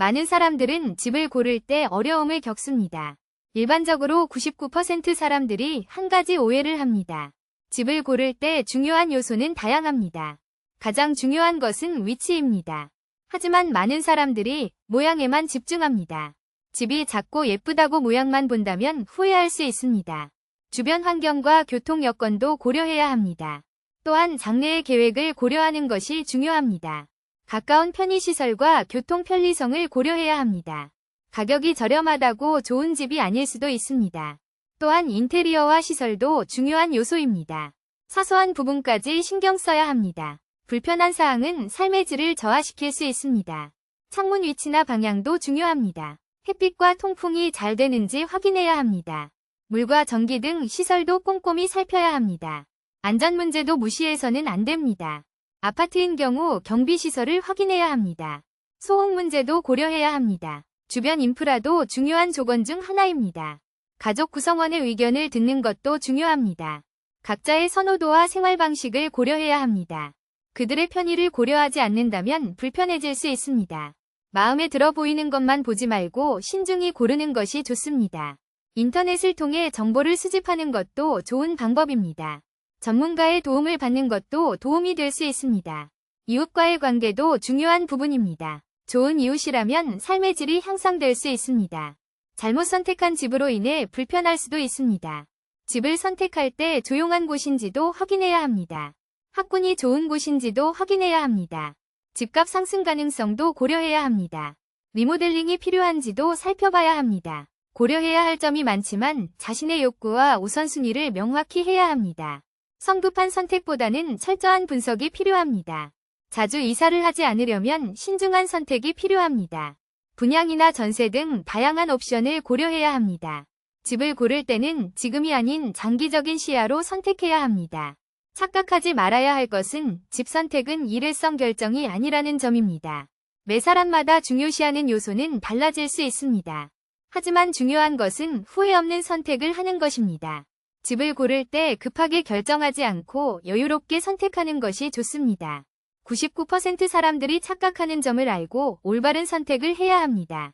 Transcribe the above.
많은 사람들은 집을 고를 때 어려움을 겪습니다. 일반적으로 99% 사람들이 한 가지 오해를 합니다. 집을 고를 때 중요한 요소는 다양합니다. 가장 중요한 것은 위치입니다. 하지만 많은 사람들이 모양에만 집중합니다. 집이 작고 예쁘다고 모양만 본다면 후회할 수 있습니다. 주변 환경과 교통 여건도 고려해야 합니다. 또한 장래의 계획을 고려하는 것이 중요합니다. 가까운 편의시설과 교통 편리성을 고려해야 합니다. 가격이 저렴하다고 좋은 집이 아닐 수도 있습니다. 또한 인테리어와 시설도 중요한 요소입니다. 사소한 부분까지 신경 써야 합니다. 불편한 사항은 삶의 질을 저하시킬 수 있습니다. 창문 위치나 방향도 중요합니다. 햇빛과 통풍이 잘 되는지 확인해야 합니다. 물과 전기 등 시설도 꼼꼼히 살펴야 합니다. 안전 문제도 무시해서는 안 됩니다. 아파트인 경우 경비시설을 확인해야 합니다. 소음 문제도 고려해야 합니다. 주변 인프라도 중요한 조건 중 하나입니다. 가족 구성원의 의견을 듣는 것도 중요합니다. 각자의 선호도와 생활 방식을 고려해야 합니다. 그들의 편의를 고려하지 않는다면 불편해질 수 있습니다. 마음에 들어 보이는 것만 보지 말고 신중히 고르는 것이 좋습니다. 인터넷을 통해 정보를 수집하는 것도 좋은 방법입니다. 전문가의 도움을 받는 것도 도움이 될 수 있습니다. 이웃과의 관계도 중요한 부분입니다. 좋은 이웃이라면 삶의 질이 향상될 수 있습니다. 잘못 선택한 집으로 인해 불편할 수도 있습니다. 집을 선택할 때 조용한 곳인지도 확인해야 합니다. 학군이 좋은 곳인지도 확인해야 합니다. 집값 상승 가능성도 고려해야 합니다. 리모델링이 필요한지도 살펴봐야 합니다. 고려해야 할 점이 많지만 자신의 욕구와 우선순위를 명확히 해야 합니다. 성급한 선택보다는 철저한 분석이 필요합니다. 자주 이사를 하지 않으려면 신중한 선택이 필요합니다. 분양이나 전세 등 다양한 옵션을 고려해야 합니다. 집을 고를 때는 지금이 아닌 장기적인 시야로 선택해야 합니다. 착각하지 말아야 할 것은 집 선택은 일회성 결정이 아니라는 점입니다. 매 사람마다 중요시하는 요소는 달라질 수 있습니다. 하지만 중요한 것은 후회 없는 선택을 하는 것입니다. 집을 고를 때 급하게 결정하지 않고 여유롭게 선택하는 것이 좋습니다. 99% 사람들이 착각하는 점을 알고 올바른 선택을 해야 합니다.